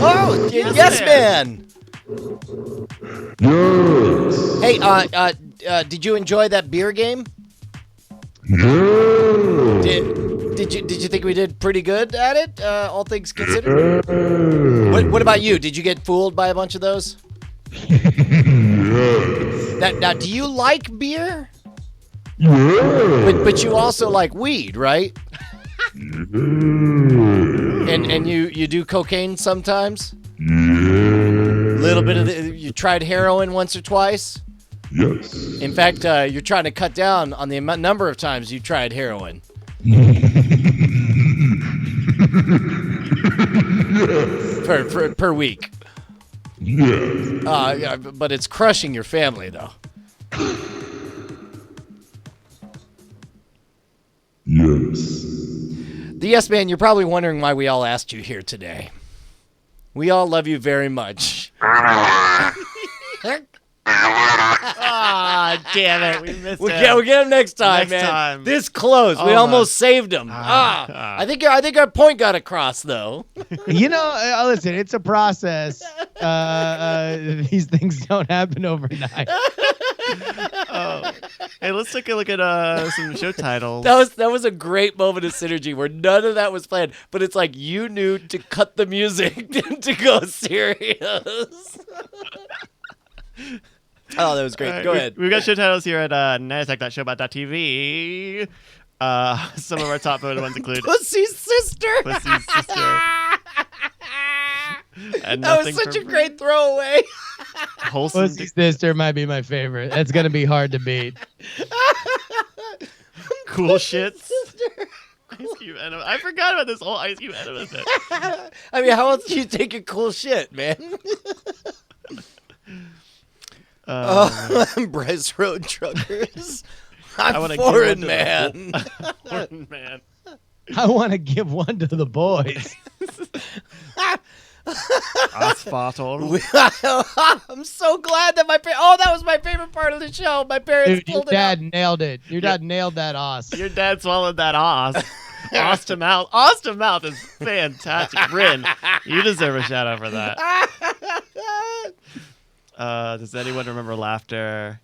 Oh, yes, man. Yes. Hey, did you enjoy that beer game? Yeah. Did you think we did pretty good at it? All things considered. What about you? Did you get fooled by a bunch of those? Yes. Now, do you like beer? Yeah. But you also like weed, right? And you do cocaine sometimes? Yeah. Little bit of you tried heroin once or twice? Yes. In fact, you're trying to cut down on the number of times you tried heroin. per week. Yes. Yeah, but it's crushing your family, though. Yes. The Yes Man, you're probably wondering why we all asked you here today. We all love you very much. Ah, damn it. We missed We'll him. get him next time, Next man. time. This close. We almost saved him. I think our point got across, though. You know, listen, it's a process. These things don't happen overnight. Hey, let's take a look at some show titles. That was a great moment of synergy where none of that was planned, but it's like you knew to cut the music to go serious. Oh, that was great. Go ahead. We've got show titles here at nightattack.showbot.tv. Some of our top voted ones include Pussy's Sister. Pussy's Sister. And That was such a great throwaway. Wholesome Pussy's Sister might be my favorite. That's going to be hard to beat. Cool shits. Ice Cube enema. I forgot about this whole Ice Cube enema bit. I mean, how else do you take a cool shit, man? Bryce Road Truckers. I'm foreign man. Foreign man. I want to give one to the boys. Asphatal. I'm so glad that that was my favorite part of the show. My parents Dude, your pulled it out. dad nailed it. Your dad nailed that os. Your dad swallowed that os. Os to mouth. Os to mouth is fantastic. Rin, you deserve a shout out for that. Does anyone remember laughter?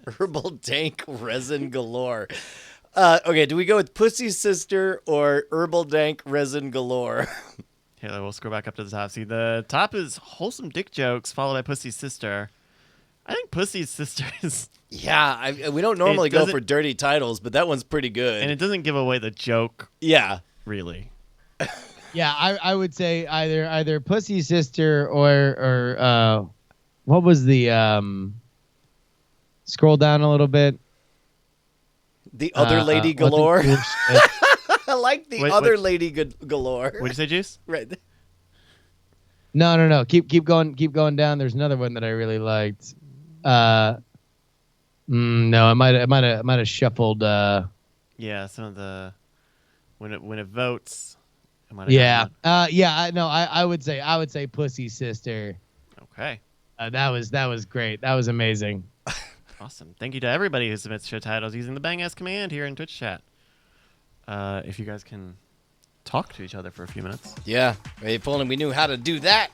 Herbal dank resin galore. Okay, do we go with Pussy's Sister or herbal dank resin galore? Here, we'll scroll back up to the top. See, the top is wholesome dick jokes, followed by Pussy's Sister. I think Pussy's Sister is... Yeah, we don't normally go for dirty titles, but that one's pretty good. And it doesn't give away the joke. Yeah. Really. Yeah, I would say either Pussy's Sister or what was the scroll down a little bit. The other lady galore. I like the other lady galore. What'd you say, Juice? Right. No. Keep going down. There's another one that I really liked. No, I might have shuffled. Yeah, some of the when it votes. It might have I would say Pussy's Sister. Okay. That was great. That was amazing. Awesome. Thank you to everybody who submits show titles using the bang ass command here in Twitch chat. If you guys can talk to each other for a few minutes. Yeah, if only we knew how to do that.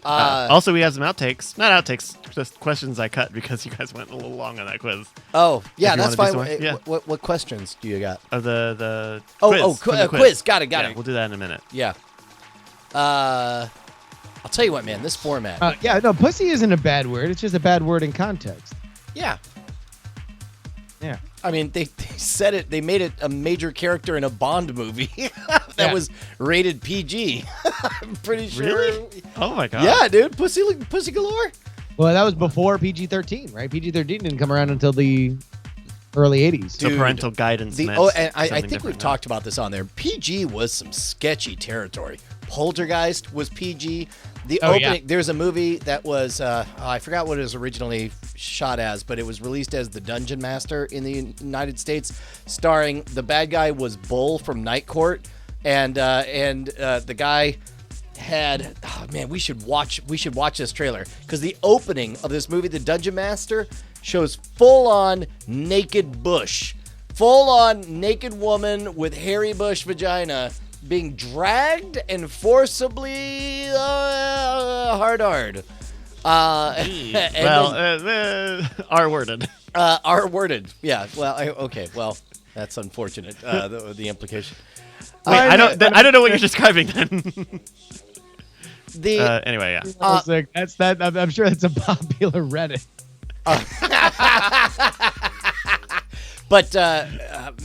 Also, we have some outtakes. Not outtakes, just questions I cut because you guys went a little long on that quiz. Oh, yeah, that's fine. Yeah. What questions do you got? The quiz. Quiz. Got it. We'll do that in a minute. Yeah. I'll tell you what, man, this format. Pussy isn't a bad word. It's just a bad word in context. Yeah. Yeah. I mean, they said it. They made it a major character in a Bond movie that was rated PG. I'm pretty sure. Really? Oh my god. Yeah, dude. Pussy galore. Well, that was before PG-13, right? PG-13 didn't come around until the early 80s. So parental guidance. And I think we've talked about this on there. PG was some sketchy territory. Poltergeist was PG. The opening, there's a movie that was, I forgot what it was originally shot as, but it was released as The Dungeon Master in the United States, starring, the bad guy was Bull from Night Court, and the guy had, we should watch this trailer, because the opening of this movie, The Dungeon Master, shows full-on naked bush full-on naked woman with hairy bush vagina being dragged and forcibly hard. R-worded. R-worded. Yeah. Well, okay. Well, that's unfortunate. The implication. Wait, I don't know what you're describing then. Anyway, yeah. I was like, that's that. I'm sure that's a popular Reddit. But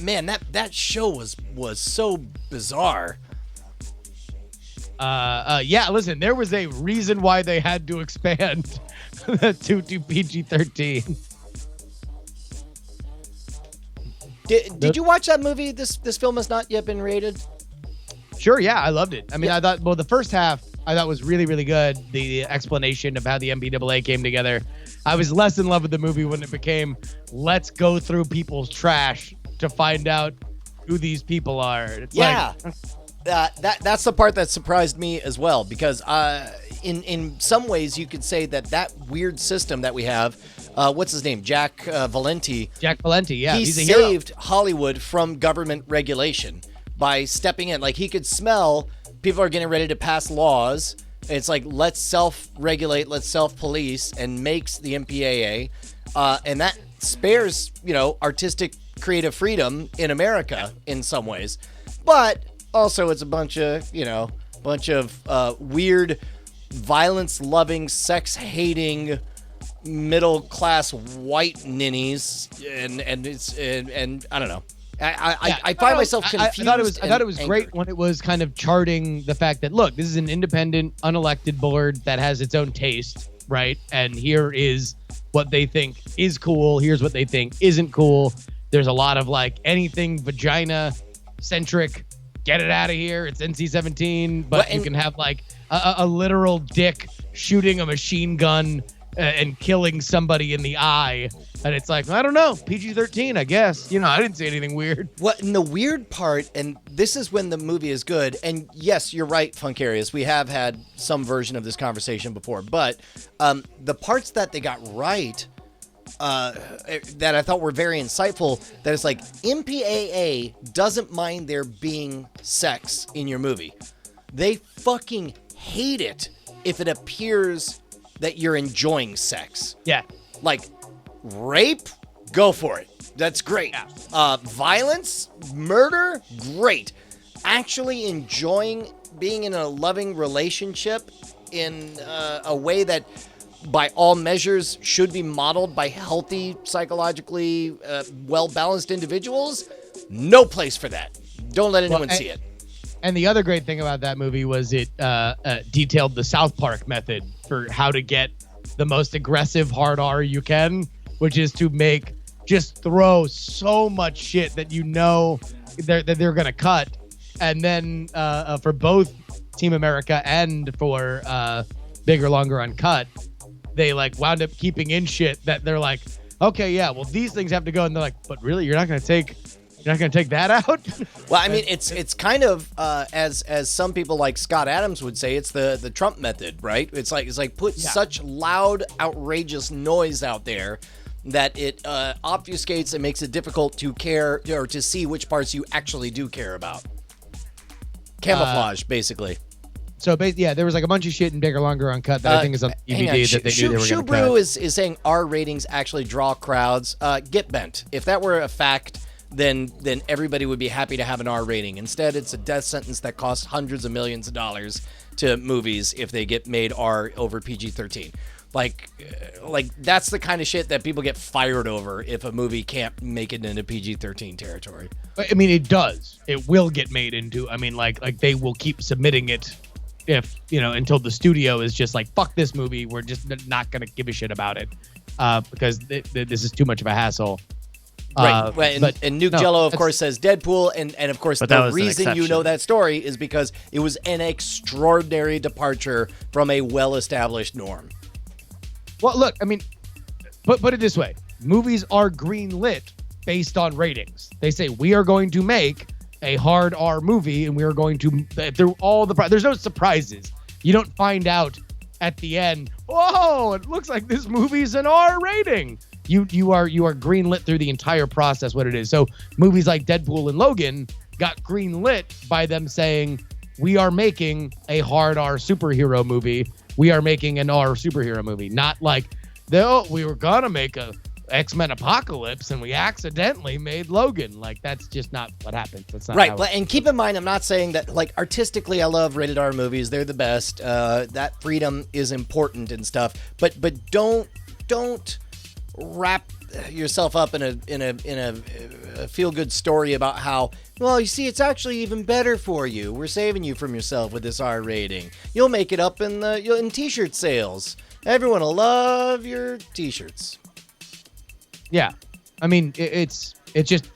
man, that show was so bizarre. Yeah. Listen, there was a reason why they had to expand to PG-13. Did you watch that movie? This film has not yet been rated. Sure, yeah, I loved it. I mean, I thought, the first half I thought was really, really good. The explanation of how the MPAA came together. I was less in love with the movie when it became, let's go through people's trash to find out who these people are. It's that's the part that surprised me as well, because in some ways you could say that weird system that we have, what's his name? Jack Valenti. Jack Valenti, yeah. He he's a saved hero. Hollywood from government regulation by stepping in. Like, he could smell people are getting ready to pass laws. It's like, let's self-regulate, let's self-police, and makes the MPAA. And that spares, artistic creative freedom in America in some ways. But also it's a bunch of weird, violence-loving, sex-hating, middle-class white ninnies, and I don't know. I find myself confused. I thought it was great when it was kind of charting the fact that, look, this is an independent, unelected board that has its own taste, right? And here is what they think is cool. Here's what they think isn't cool. There's a lot of anything vagina centric. Get it out of here. It's NC-17, but you can have a literal dick shooting a machine gun and killing somebody in the eye. And it's I don't know, PG-13, I guess. I didn't see anything weird. And the weird part, and this is when the movie is good, and yes, you're right, Funkarius, we have had some version of this conversation before, but the parts that they got right, that I thought were very insightful, that it's MPAA doesn't mind there being sex in your movie. They fucking hate it if it appears that you're enjoying sex. Yeah. Rape, go for it. That's great. Yeah. Violence, murder, great. Actually enjoying being in a loving relationship in a way that, by all measures, should be modeled by healthy, psychologically well-balanced individuals, no place for that. Don't let anyone see it. And the other great thing about that movie was it detailed the South Park method for how to get the most aggressive hard R you can, which is to just throw so much shit that they're going to cut. And then for both Team America and for Bigger, Longer, Uncut, they wound up keeping in shit that they're okay, yeah, well, these things have to go. And they're but really, you're not going to take that out? Well, I mean, it's kind of as some people like Scott Adams would say, it's the Trump method, right? It's put such loud, outrageous noise out there that it obfuscates and makes it difficult to care or to see which parts you actually do care about. Camouflage, basically. So there was a bunch of shit in Bigger, Longer, Uncut that I think is on DVD that they knew they were going to cut. Brew is saying R ratings actually draw crowds. Get bent. If that were a fact, then everybody would be happy to have an R rating. Instead, it's a death sentence that costs hundreds of millions of dollars to movies if they get made R over PG-13. That's the kind of shit that people get fired over if a movie can't make it into PG-13 territory. I mean, it does. It will get made into. I mean, they will keep submitting it if until the studio is just fuck this movie. We're just not gonna give a shit about it because this is too much of a hassle. Right, and Nuke Jello, of course, says Deadpool, and of course, the reason you know that story is because it was an extraordinary departure from a well-established norm. Well, look, I mean, put it this way. Movies are green-lit based on ratings. They say, we are going to make a hard R movie, and we are going to, through all there's no surprises. You don't find out at the end, oh, it looks like this movie's an R rating. You are greenlit through the entire process. What it is. So movies like Deadpool and Logan got greenlit by them saying, we are making a hard R superhero movie. We are making an R superhero movie. Not like, we were gonna make a X-Men Apocalypse and we accidentally made Logan. Like, that's just not what happens. That's not right. And keep in mind, I'm not saying that, like, artistically I love rated R movies. They're the best. That freedom is important and stuff. But don't wrap yourself up in a feel good story about how, well, you see, it's actually even better for you. We're saving you from yourself with this R rating. You'll make it up in t-shirt sales. Everyone will love your t-shirts. Yeah, I mean, it's just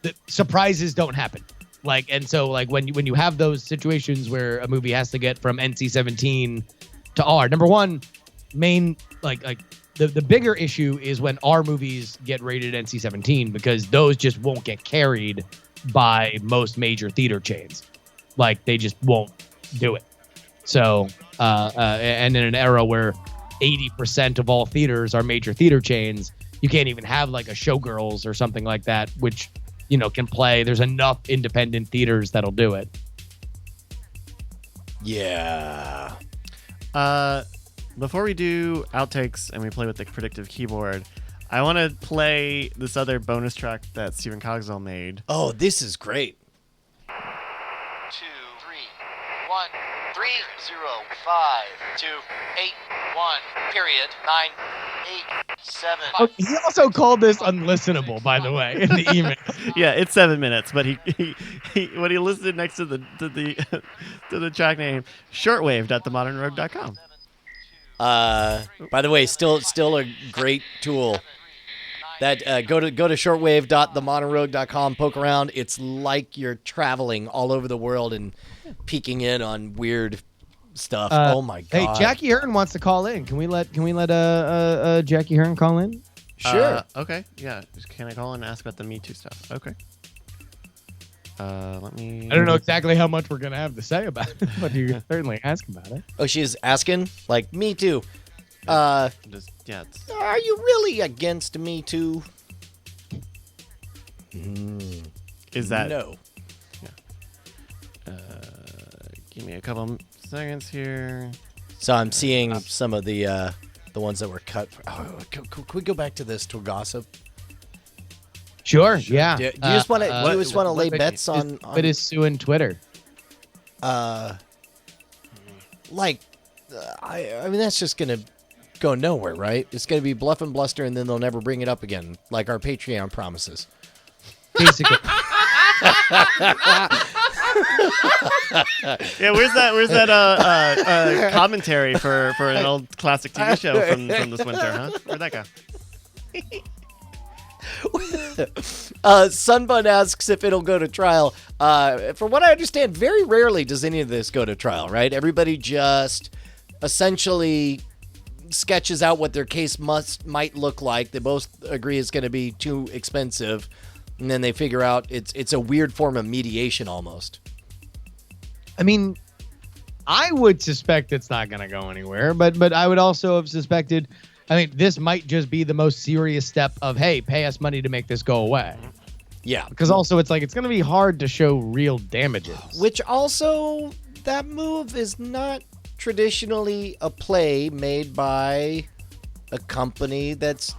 the surprises don't happen. Like, and so like when you have those situations where a movie has to get from NC-17 to R, number one, the bigger issue is when R movies get rated NC-17 because those just won't get carried by most major theater chains. Like, they just won't do it. So, and in an era where 80% of all theaters are major theater chains, you can't even have like a Showgirls or something like that, which, can play. There's enough independent theaters that'll do it. Yeah. Before we do outtakes and we play with the predictive keyboard, I want to play this other bonus track that Stephen Cogswell made. Oh, this is great. 2, 3, 1, 3, 0, 5, 2, 8, 1, period, 9, 8, 7. Oh, he also called this unlistenable, by the way, in the email. Yeah, it's 7 minutes, but he when he listed next to the to the track name, shortwave.themodernrogue.com. By the way, still a great tool. That go to shortwave.themodernrogue.com, poke around. It's like you're traveling all over the world and peeking in on weird stuff. Oh my god! Hey, Jackie Hearn wants to call in. Can we let Jackie Hearn call in? Sure. Okay. Yeah. Can I call in and ask about the Me Too stuff? Okay. Let me. I don't know exactly how much we're gonna have to say about it, but you can certainly ask about it. Oh, she's asking? Like, Me Too. Are you really against Me Too? Is that no? Yeah. Give me a couple seconds here. So I'm seeing some of the ones that were cut. Can we go back to this to gossip? Sure. Yeah. Do you just want to lay bets on? But is suing Twitter? I mean, that's just gonna go nowhere, right? It's gonna be bluff and bluster, and then they'll never bring it up again, like our Patreon promises. Basically. Yeah, where's that commentary for an old classic TV show from this winter, huh? Where'd that go? Sunbun asks if it'll go to trial. From what I understand, very rarely does any of this go to trial, right? Everybody just essentially sketches out what their case might look like. They both agree it's going to be too expensive, and then they figure out it's a weird form of mediation almost. I mean, I would suspect it's not going to go anywhere, but I would also have suspected. I mean, this might just be the most serious step of, hey, pay us money to make this go away. Yeah. Because also it's like, it's going to be hard to show real damages. Which also, that move is not traditionally a play made by a company that's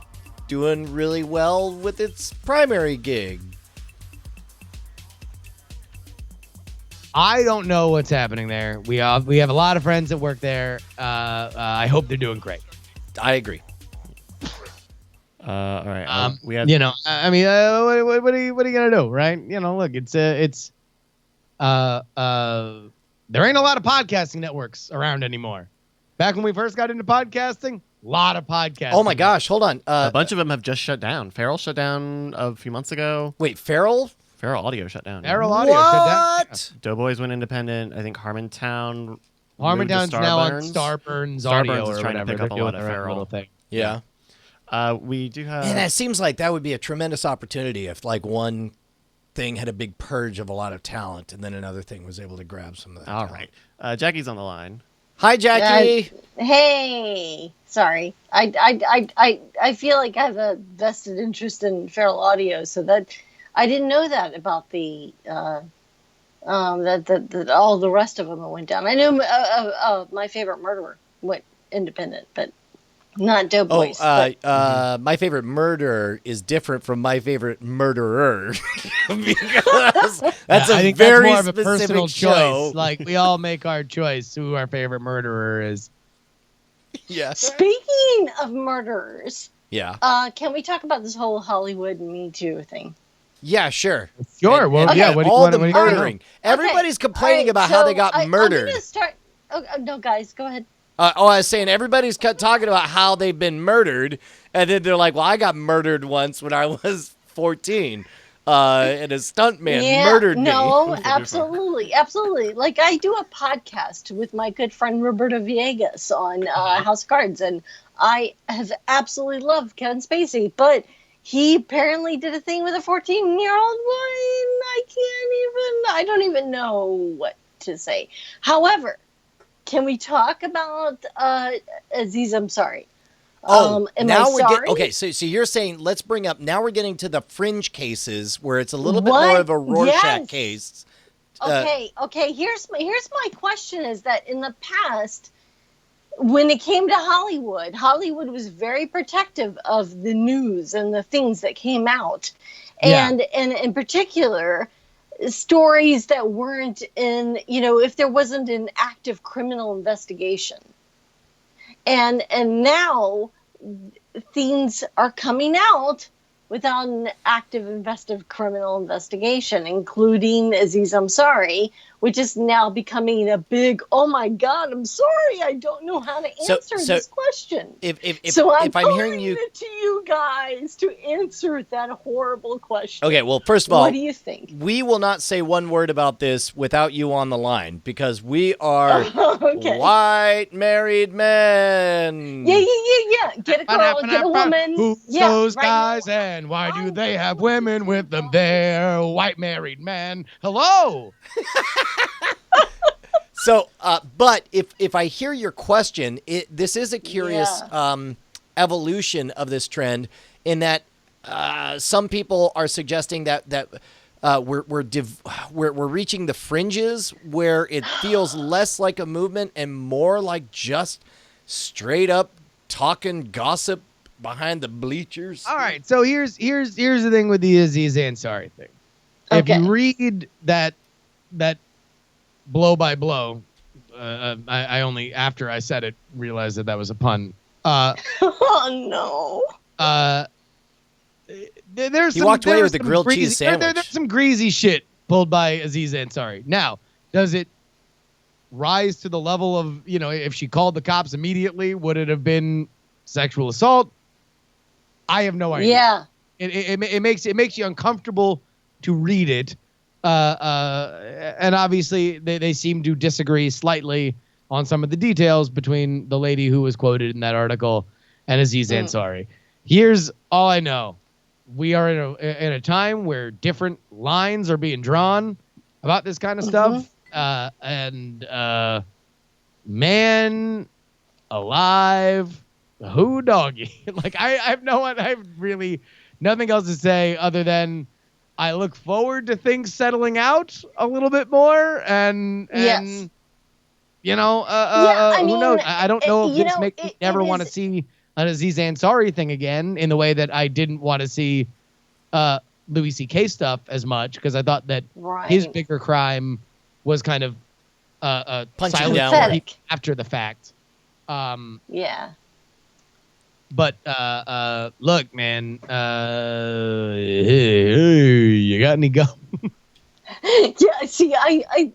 doing really well with its primary gig. I don't know what's happening there. We have a lot of friends that work there. I hope they're doing great. I agree. All right. We have. I mean, what are you gonna do, right? Look, there ain't a lot of podcasting networks around anymore. Back when we first got into podcasting, a lot of podcasting. Oh my gosh, hold on. A bunch of them have just shut down. Feral shut down a few months ago. Wait, Feral? Feral Audio shut down. Feral Audio shut down. What? Doughboys went independent. I think Harmontown's now on Starburns Audio Starburns is or trying to whatever. pick up a They're lot doing of their own Feral. little thing. Yeah. We do have. And it seems like that would be a tremendous opportunity if, like, one thing had a big purge of a lot of talent, and then another thing was able to grab some of that. All talent. right. Jackie's on the line. Hi, Jackie. Hey, sorry. I feel like I have a vested interest in Feral Audio, so that I didn't know that about the that all the rest of them went down. I knew My Favorite Murderer went independent, but not Doughboys. My favorite murder is different from my favorite murderer because that's I a think very that's more of a specific personal show. choice. Like we all make our choice who our favorite murderer is. Yeah. Speaking of murderers, Yeah. can we talk about this whole Hollywood Me Too thing? Yeah, sure. Sure. And- Well, and yeah. What do you all want? the What do you wanna know? murdering. Everybody's Okay, complaining all right, about how they so got murdered. I'm gonna start. Oh, no, guys, go ahead. I was saying everybody's talking about how they've been murdered, and then they're like, "Well, I got murdered once when I was 14, and a stuntman murdered me." No, absolutely. Like I do a podcast with my good friend Roberto Villegas on House of Cards, and I have absolutely loved Kevin Spacey, but he apparently did a thing with a 14-year-old boy. I don't even know what to say. However, can we talk about Aziz Ansari? Am now I we're sorry? okay. So you're saying let's bring up. Now we're getting to the fringe cases where it's a little bit What? more of a Rorschach Yes. case. Okay. Here's my question: is that in the past, when it came to Hollywood was very protective of the news and the things that came out, and in particular, stories that weren't in, if there wasn't an active criminal investigation. And now things are coming out without an active criminal investigation, including Aziz Ansari, which is now becoming a big, oh my God, I'm sorry, I don't know how to answer this question. If I'm hearing you, it to you guys to answer that horrible question. okay. Well, first of all, what do you think? We will not say one word about this without you on the line because we are Okay. white married men. Yeah. Get a girl, get a woman. Who's Yeah, those right. guys and why do they have women with them? They're white married men. Hello. So, but if I hear your question, this is a curious evolution of this trend in that some people are suggesting that we're reaching the fringes where it feels less like a movement and more like just straight up talking gossip behind the bleachers. All right. So here's the thing with the Aziz Ansari thing. Okay. If you read that blow by blow, I only after I said it realized that was a pun. Oh no. There's You walked away with the grilled cheese sandwich. There's some greasy shit pulled by Aziz Ansari. Now, does it rise to the level of, if she called the cops immediately, would it have been sexual assault? I have no idea. Yeah. It makes you uncomfortable to read it. And obviously they seem to disagree slightly on some of the details between the lady who was quoted in that article and Aziz Ansari. Here's all I know. We are in a time where different lines are being drawn about this kind of stuff. And man alive, who doggy? Like I have really nothing else to say other than I look forward to things settling out a little bit more, and Yes. who knows? I don't know if this makes me never want to see an Aziz Ansari thing again in the way that I didn't want to see Louis C.K. stuff as much because I thought that his bigger crime was kind of punching down after the fact. Yeah. But look, man, you got any gum? Yeah, see, I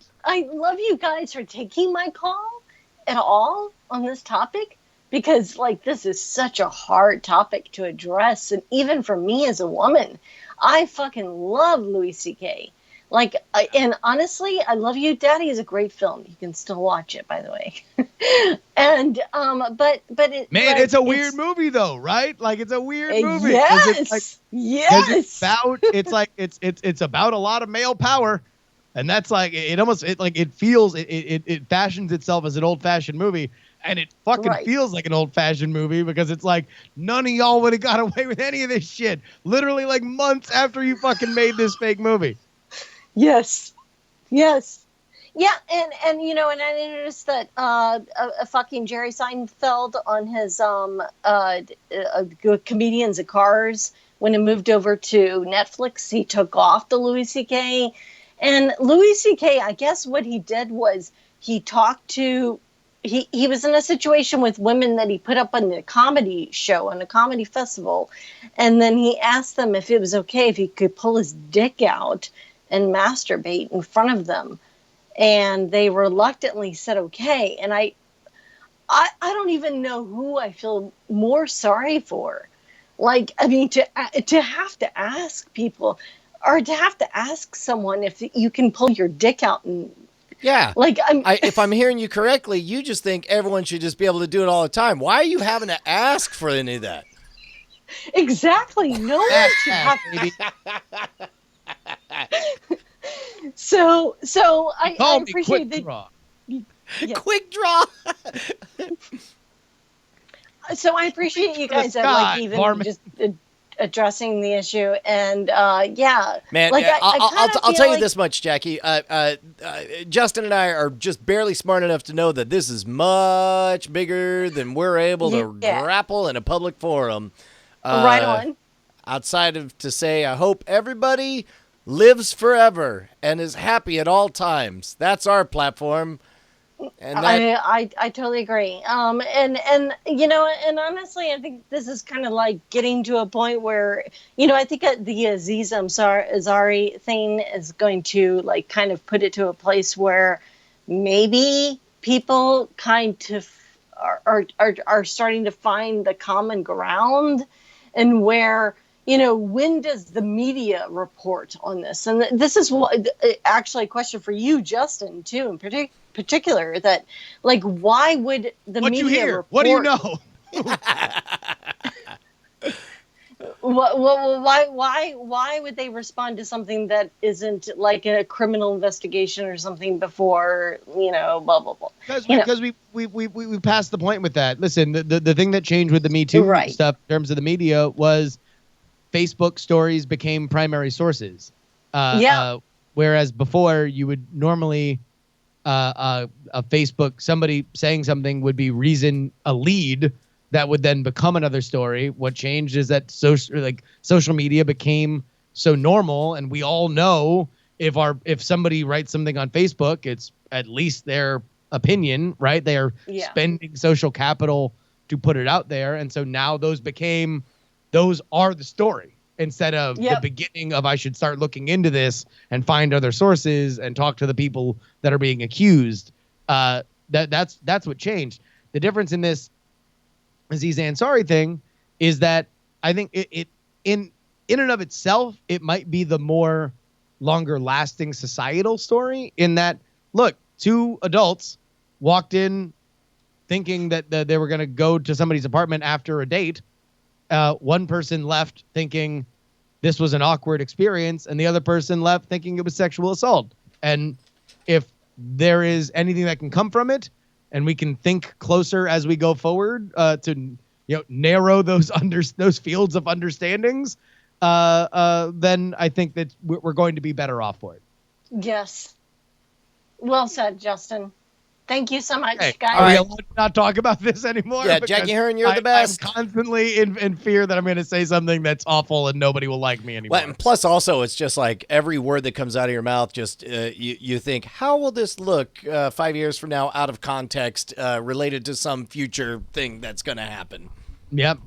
love you guys for taking my call at all on this topic because, like, this is such a hard topic to address. And even for me as a woman, I fucking love Louis C.K. Like, and honestly, I Love You, Daddy is a great film. You can still watch it, by the way. And but it, man, like, it's a weird movie though, right? Like it's a weird movie. Yes, It's about a lot of male power, And that's like it fashions itself as an old-fashioned movie, and it fucking feels like an old-fashioned movie because it's like none of y'all would have got away with any of this shit. Literally like months after you fucking made this fake movie. Yes. Yeah, and you know, and I noticed that a fucking Jerry Seinfeld on his Comedians of Cars, when it moved over to Netflix, he took off the Louis C.K. And Louis C.K., I guess what he did was he talked to, he was in a situation with women that he put up on the comedy show, on a comedy festival. And then he asked them if it was okay if he could pull his dick out and masturbate in front of them. And they reluctantly said okay. And I don't even know who I feel more sorry for. Like, I mean, to have to ask people, or to have to ask someone if you can pull your dick out and like, if I'm hearing you correctly, you just think everyone should just be able to do it all the time. Why are you having to ask for any of that? Exactly. No one should have to. So I appreciate quick draw. Yeah. Quick draw. So I appreciate you guys like even just addressing the issue, and man, like I'll tell you this much, Jackie. Justin and I are just barely smart enough to know that this is much bigger than we're able to grapple in a public forum. Right on. Outside of to say, I hope everybody lives forever and is happy at all times. That's our platform. And I totally agree. And you know, and honestly, I think this is kind of like getting to a point where, you know, I think the Aziz Ansari thing is going to like kind of put it to a place where maybe people kind of are starting to find the common ground, and where, you know, when does the media report on this? And this is what actually a question for you, Justin, too, in particular, that like, why would the what media you hear? report? What do you know? Why would they respond to something that isn't like a criminal investigation or something before, you know, blah blah blah? Because we passed the point with that. Listen, the thing that changed with the Me Too stuff in terms of the media was Facebook stories became primary sources. Whereas before you would normally a Facebook, somebody saying something would be a lead that would then become another story. What changed is that social media became so normal, and we all know if somebody writes something on Facebook, it's at least their opinion, right? They are spending social capital to put it out there, and so now those are the story instead of the beginning of I should start looking into this and find other sources and talk to the people that are being accused. That's what changed. The difference in this Aziz Ansari thing is that I think it in and of itself, it might be the more longer lasting societal story, in that, look, two adults walked in thinking that they were going to go to somebody's apartment after a date. One person left thinking this was an awkward experience, and the other person left thinking it was sexual assault. And if there is anything that can come from it, and we can think closer as we go forward to narrow those fields of understandings, then I think that we're going to be better off for it. Yes. Well said, Justin. Thank you so much, guys. Are we allowed to not talk about this anymore? Yeah, Jackie Hearn, you're the best. I'm constantly in fear that I'm going to say something that's awful and nobody will like me anymore. Well, and plus, also, it's just like every word that comes out of your mouth, just you think, how will this look 5 years from now out of context related to some future thing that's going to happen? Yep.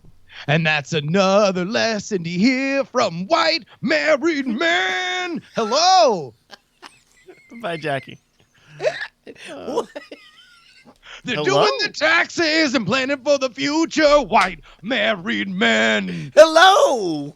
And that's another lesson to hear from white married men. Hello. Bye, Jackie. They're doing the taxes and planning for the future. White married men. Hello.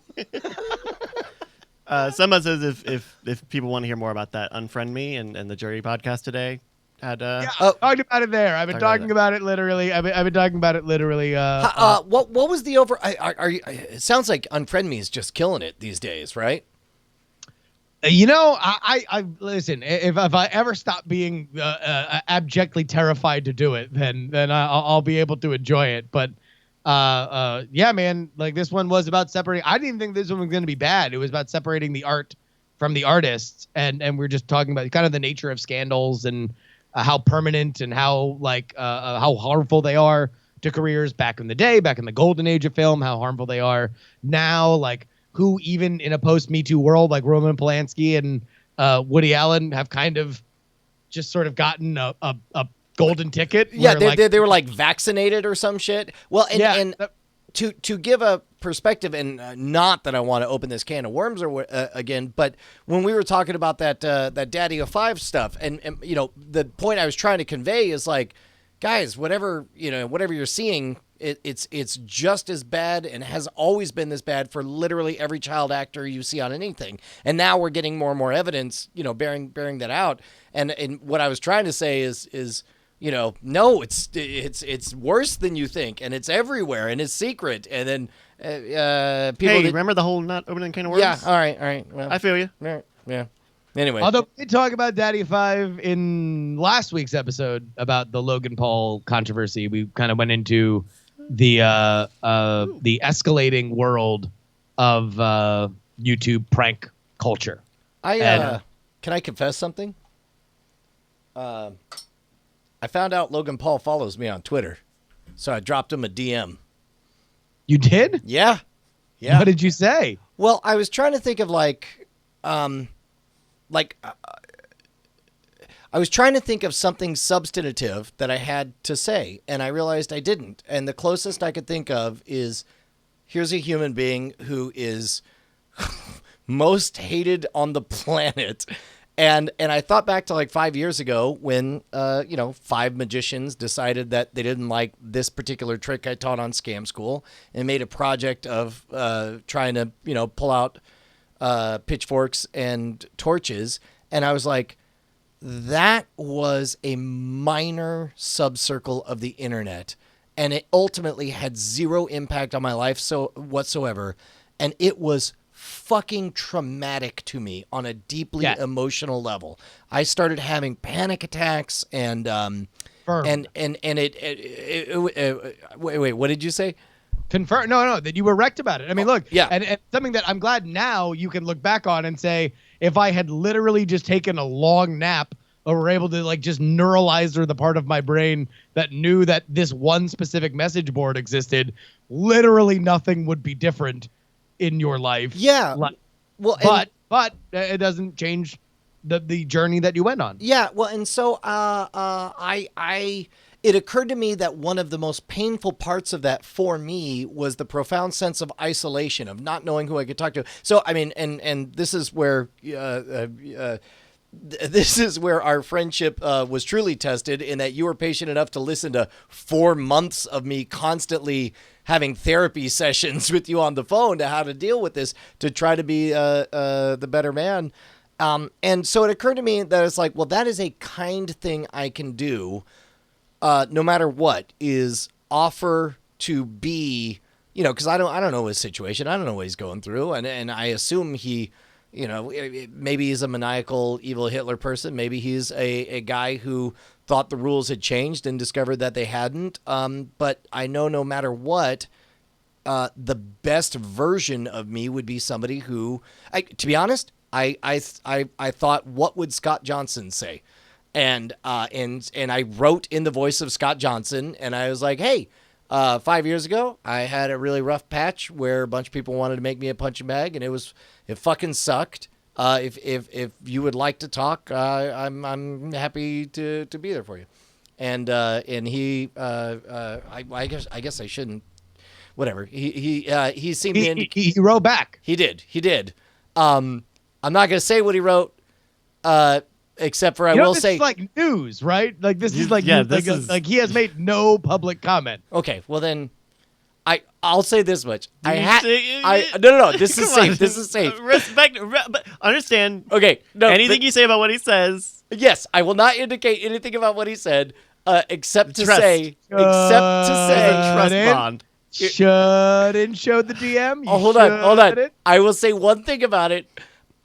Someone says if people want to hear more about that, unfriend me and the Jury podcast today. I've talked about it there. I've been talking about it literally. I've been talking about it literally. What was the over? It sounds like unfriend me is just killing it these days, right? I listen. If I ever stop being abjectly terrified to do it, then I'll be able to enjoy it. But yeah, man, like this one was about separating. I didn't even think this one was going to be bad. It was about separating the art from the artists, and we're just talking about kind of the nature of scandals and how permanent and how how harmful they are to careers back in the day, back in the golden age of film, how harmful they are now, like who even in a post-Me Too world like Roman Polanski and Woody Allen have kind of just sort of gotten a golden ticket. Yeah, they were like vaccinated or some shit. Well, and to give a perspective, and not that I want to open this can of worms or again, but when we were talking about that Daddy of Five stuff, and the point I was trying to convey is like, guys, whatever you're seeing, it's just as bad and has always been this bad for literally every child actor you see on anything. And now we're getting more and more evidence, bearing that out. And what I was trying to say is no, it's worse than you think, and it's everywhere, and it's secret. And then people remember the whole not opening can of worms? Yeah, all right. Well, I feel you. Yeah. Anyway, although we did talk about Daddy Five in last week's episode about the Logan Paul controversy, we kind of went into the escalating world of YouTube prank culture. Can I confess something? I found out Logan Paul follows me on Twitter, so I dropped him a DM. You did? Yeah. What did you say? Well, I was trying to think of I was trying to think of something substantive that I had to say, and I realized I didn't. And the closest I could think of is, here's a human being who is most hated on the planet. And I thought back to like 5 years ago when, 5 magicians decided that they didn't like this particular trick I taught on Scam School and made a project of trying to, pull out pitchforks and torches. And I was like, that was a minor subcircle of the internet. And it ultimately had zero impact on my life whatsoever. And it was fucking traumatic to me on a deeply emotional level. I started having panic attacks and wait, what did you say? Confirm? No, that you were wrecked about it. I mean, look, and something that I'm glad now you can look back on and say, if I had literally just taken a long nap or were able to just neuralize the part of my brain that knew that this one specific message board existed, literally nothing would be different in your life. Yeah. Well, but it doesn't change the journey that you went on. Yeah. Well, and so it occurred to me that one of the most painful parts of that for me was the profound sense of isolation, of not knowing who I could talk to. So, I mean, and this is where our friendship was truly tested, in that you were patient enough to listen to 4 months of me constantly having therapy sessions with you on the phone to how to deal with this, to try to be the better man. And so it occurred to me that it's like, well, that is a kind thing I can do. No matter what, is offer to be, because I don't know his situation. I don't know what he's going through. And I assume he, maybe he's a maniacal, evil Hitler person. Maybe he's a guy who thought the rules had changed and discovered that they hadn't. But I know no matter what, the best version of me would be somebody who, to be honest, I thought, what would Scott Johnson say? And I wrote in the voice of Scott Johnson, and I was like, hey, 5 years ago, I had a really rough patch where a bunch of people wanted to make me a punching bag, and it fucking sucked. If you would like to talk, I'm happy to be there for you. And he, I guess I shouldn't, whatever. He seemed he wrote back. He did. I'm not going to say what he wrote, except for I will say, this is like news, right? Like this is like, like he has made no public comment. Okay, well then, I'll say this much. No. This is safe. This is safe. Respect, but understand. Okay, no. Anything you say about what he says. Yes, I will not indicate anything about what he said, except to Trust. say, Trust bond. Shouldn't show the DM. Hold on. I will say one thing about it.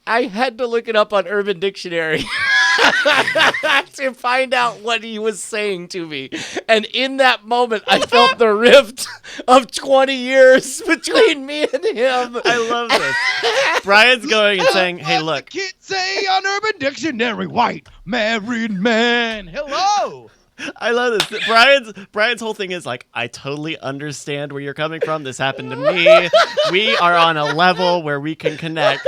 I had to look it up on Urban Dictionary to find out what he was saying to me. And in that moment, I felt the rift of 20 years between me and him. I love this. Brian's going and saying, hey, look. The kids say on Urban Dictionary, white married man. Hello. I love this. Brian's whole thing is like, I totally understand where you're coming from. This happened to me. We are on a level where we can connect.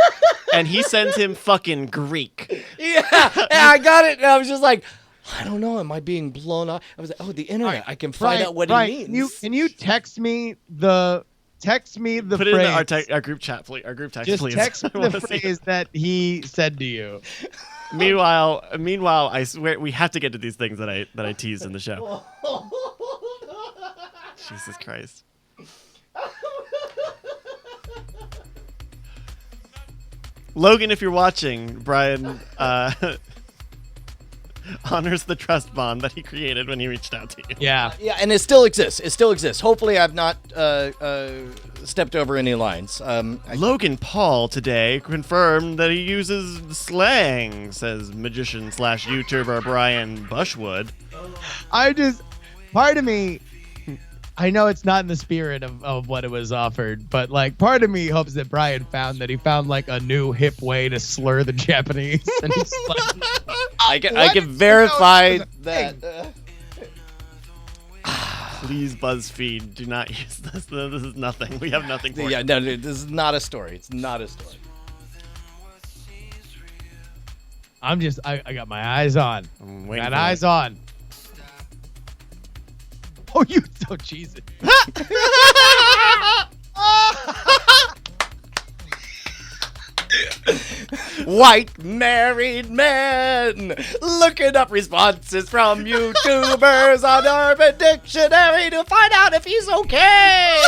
And he sends him fucking Greek. Yeah, I got it. And I was just like, I don't know. Am I being blown off? I was like, oh, the internet. I can find out what he means. Can you text me the phrase? Put it in our group chat, please. Our group text, just please. text me the phrase that he said to you. Meanwhile, I swear we have to get to these things that I teased in the show. Jesus Christ. Logan, if you're watching, Brian honors the trust bond that he created when he reached out to you. Yeah. Yeah, and it still exists. Hopefully, I've not stepped over any lines. Logan Paul today confirmed that he uses slang, says magician/YouTuber Brian Bushwood. Part of me, I know it's not in the spirit of what it was offered, but like part of me hopes that Brian found like a new hip way to slur the Japanese. And he's like, I can verify that. Please, BuzzFeed, do not use this. This is nothing. We have nothing for Yeah, it. no, this is not a story. It's not a story. I got my eyes on. I'm waiting Got for eyes it. on. Oh, you so cheesy. White married men looking up responses from YouTubers on Urban Dictionary to find out if he's okay.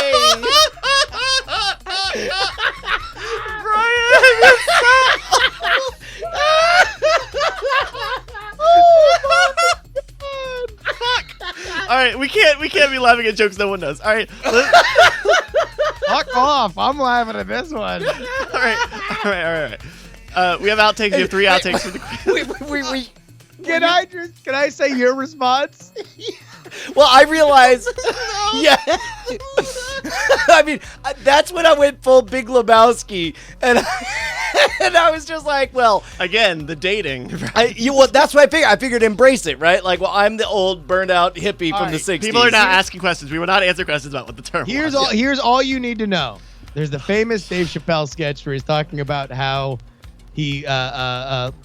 All right, we can't be laughing at jokes no one knows. All right, Fuck off. I'm laughing at this one. all right. We have outtakes. We have 3 outtakes for the quiz. Can I say your response? Well, I realized. Yeah. I mean, that's when I went full Big Lebowski, and I was just like, well, Again, the dating. that's what I figured. I figured embrace it, right? Like, well, I'm the old burned out hippie from the 60s. People are not asking questions. We will not answer questions about what the term was. Here's all you need to know. There's the famous Dave Chappelle sketch where he's talking about how he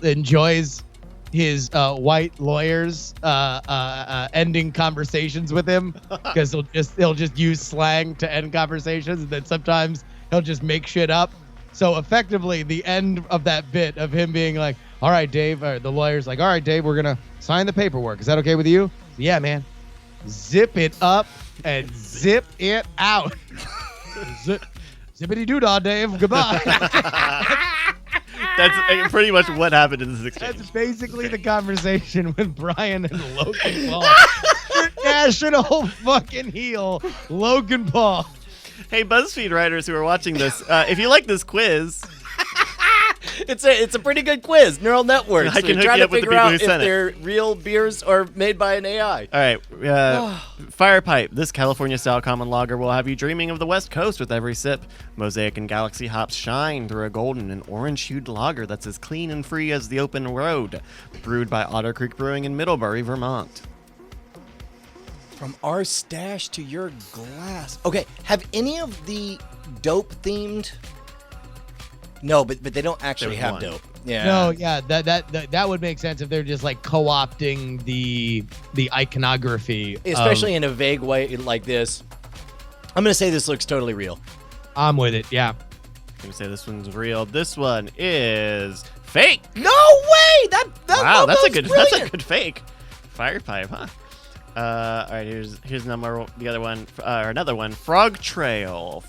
enjoys his white lawyers ending conversations with him because he'll just use slang to end conversations, and then sometimes he'll just make shit up. So effectively, the end of that bit of him being like, "All right, Dave," or the lawyer's like, "All right, Dave, we're gonna sign the paperwork. Is that okay with you?" Yeah, man. Zip it up and zip it out. Zippity doo dah, Dave. Goodbye. That's pretty much what happened in this exchange. That's basically the conversation with Brian and Logan Paul. National fucking heel, Logan Paul. Hey, BuzzFeed writers who are watching this, if you like this quiz, It's a pretty good quiz. Neural networks. I can hook trying you to up with the figure people out who if sent it. they're real beers or made by an AI. all right, Firepipe, this California-style common lager will have you dreaming of the West Coast with every sip. Mosaic and Galaxy hops shine through a golden and orange-hued lager that's as clean and free as the open road. Brewed by Otter Creek Brewing in Middlebury, Vermont. From our stash to your glass. Okay, have any of the dope themed? No, but they don't actually There was have one. dope. Yeah. No, yeah, that would make sense if they're just like co-opting the iconography. Especially in a vague way like this. I'm gonna say this looks totally real. I'm with it. Yeah. I'm going to say this one's real. This one is fake. No way! That Wow, that's a brilliant. good fake. Firepipe, huh? All right, here's another one. Frog Trail.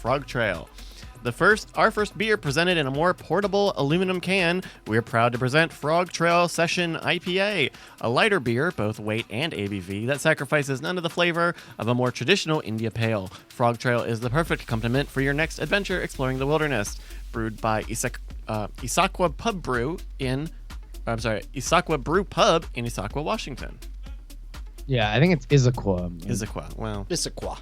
Our first beer presented in a more portable aluminum can. We're proud to present Frog Trail Session IPA, a lighter beer, both weight and ABV, that sacrifices none of the flavor of a more traditional India Pale. Frog Trail is the perfect accompaniment for your next adventure exploring the wilderness. Brewed by Issaquah Brew Pub in Issaquah, Washington. Yeah, I think it's Issaquah. Issaquah. Well, Issaquah.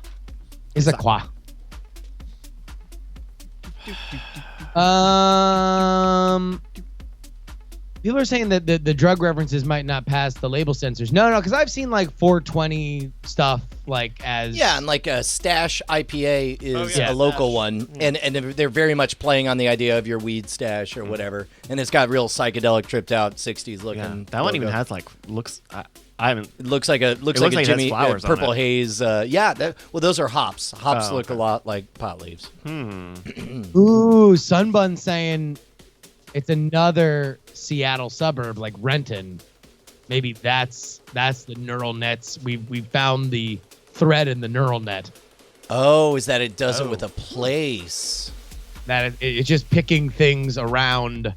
People are saying that the drug references might not pass the label censors. No, because I've seen like 420 stuff like as and like a Stash IPA is a Stash. local one, and they're very much playing on the idea of your weed stash or whatever, and it's got real psychedelic, tripped out '60s looking. yeah. That one even has like looks. I haven't. It looks like a looks like it has Jimmy flowers on Purple it. Haze. Well, those are hops. Hops look okay. a lot like pot leaves. Ooh, Sunbun saying it's another Seattle suburb like Renton. Maybe that's the neural nets. We found the thread in the neural net. Oh, is that it does it with a place? That it's just picking things around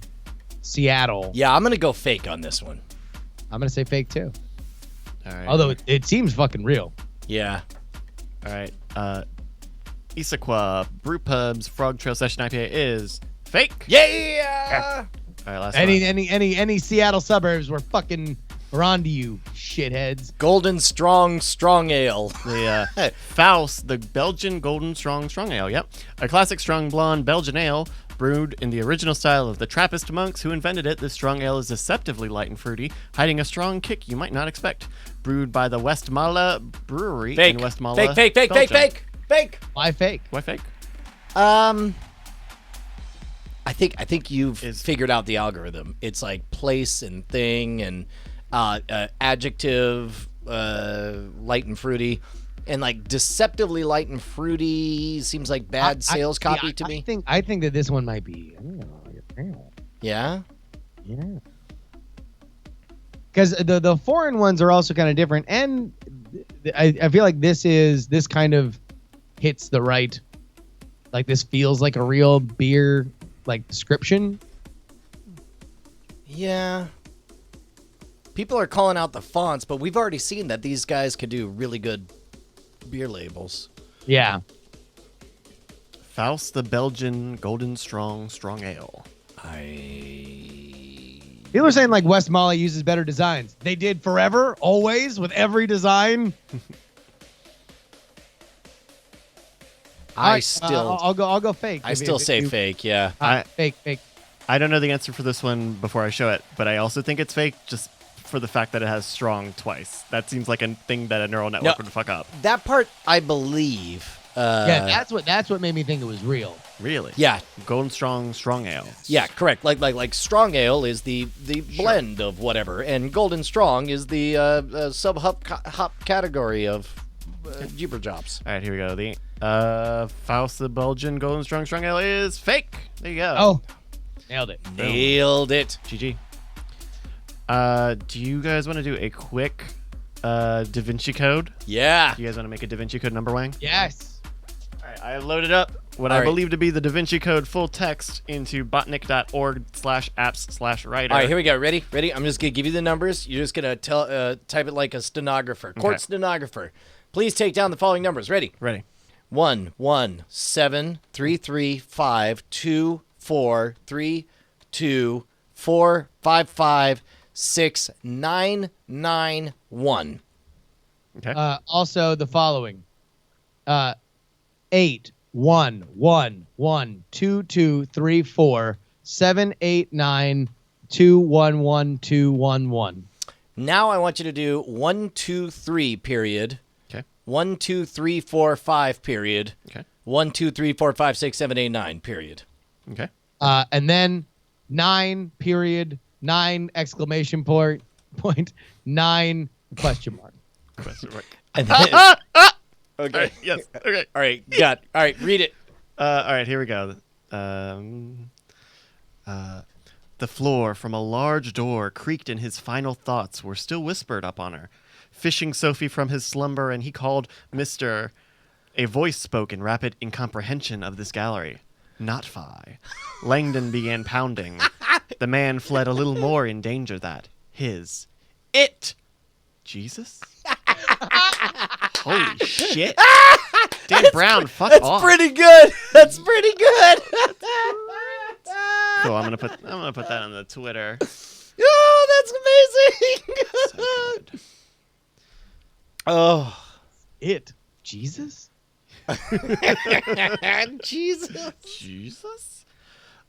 Seattle. Yeah, I'm gonna go fake on this one. I'm gonna say fake too. All right. Although it seems fucking real. Yeah. All right. Issaquah Brew Pub's Frog Trail Session IPA is fake. Yeah. All right. Last one. Any Seattle suburbs we're on to you, shitheads. Golden Strong Ale. The Faust, the Belgian Golden Strong Ale. Yep, a classic strong blonde Belgian ale brewed in the original style of the Trappist monks who invented it. This strong ale is deceptively light and fruity, hiding a strong kick you might not expect. Brewed by the Westmalle Brewery in Westmalle. Fake. Why fake? Why fake? I think you've figured out the algorithm. It's like place and thing and adjective, light and fruity, and like deceptively light and fruity seems like bad sales copy to me. I think that this one might be. Yeah. Yeah. Because the foreign ones are also kind of different, and I feel like this kind of hits the right. Like this feels like a real beer like description. Yeah. People are calling out the fonts, but we've already seen that these guys could do really good beer labels. Yeah. Faust, the Belgian Golden Strong Ale. People are saying like Westmalle uses better designs. They did forever, always, with every design. I'll go fake. I still say fake. Yeah. Fake. I don't know the answer for this one before I show it, but I also think it's fake just for the fact that it has strong twice. That seems like a thing that a neural network would fuck up. That part, I believe. Yeah, that's what made me think it was real. Really? Yeah. Golden Strong Ale. Yeah, correct. Like strong ale is the blend of whatever, and golden strong is the sub hop category of Jibber Jobs. All right, here we go. The Faust, the Belgian Golden Strong Ale is fake. There you go. Oh, nailed it. Nailed it. GG. Do you guys want to do a quick Da Vinci Code? Yeah. Do you guys want to make a Da Vinci Code number wang? Yes. All right, I have loaded up what I believe to be the Da Vinci Code full text into botnik.org/apps/writer. All right, here we go. Ready? I'm just going to give you the numbers. You're just going to type it like a stenographer. Court stenographer. Please take down the following numbers. Ready? 1-1-7-3-3-5-2-4-5-5-6-9-9-1. Okay. Also the following. 8-1-1-1-2-2-3-4-7-8-9-2-1-1-2-1-1. Now I want you to do 1, 2, 3, period. Okay. 1, 2, 3, 4, 5, period. Okay. 1, 2, 3, 4, 5, 6, 7, 8, 9, period. Okay. And then 9 period 9 exclamation point 9 question mark. And then, okay. Right, yes. Okay. All right. Got it. All right. Read it. All right, here we go. The floor from a large door creaked, and his final thoughts were still whispered up on her. Fishing Sophie from his slumber, and he called Mr. A voice spoke in rapid incomprehension of this gallery. Not Phi. Langdon began pounding. The man fled a little more in danger that it Jesus? Holy shit. Dan Brown, fuck That's off. pretty good. That's pretty good. Cool, I'm gonna put that on the Twitter. Oh, that's amazing. So good. Oh. It. Jesus? Jesus?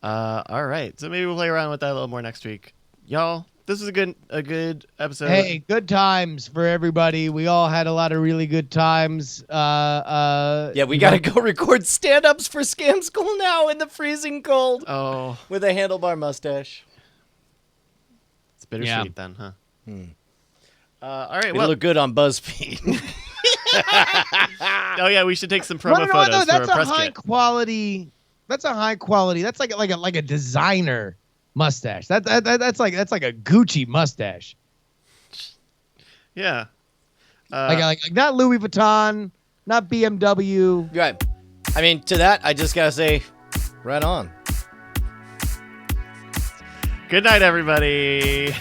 All right. So maybe we'll play around with that a little more next week. Y'all, this was a good episode. Hey, good times for everybody. We all had a lot of really good times. Yeah, we got to go record stand-ups for Scam School now in the freezing cold. Oh. With a handlebar mustache. It's bittersweet then, huh? All right, We well. look good on BuzzFeed. Oh yeah, we should take some promo photos no, that's for a a press high kit. quality. That's a high quality. That's like a designer mustache. That's like a Gucci mustache. Yeah. Like not Louis Vuitton, not BMW. Right. I mean, to that, I just got to say, right on. Good night, everybody.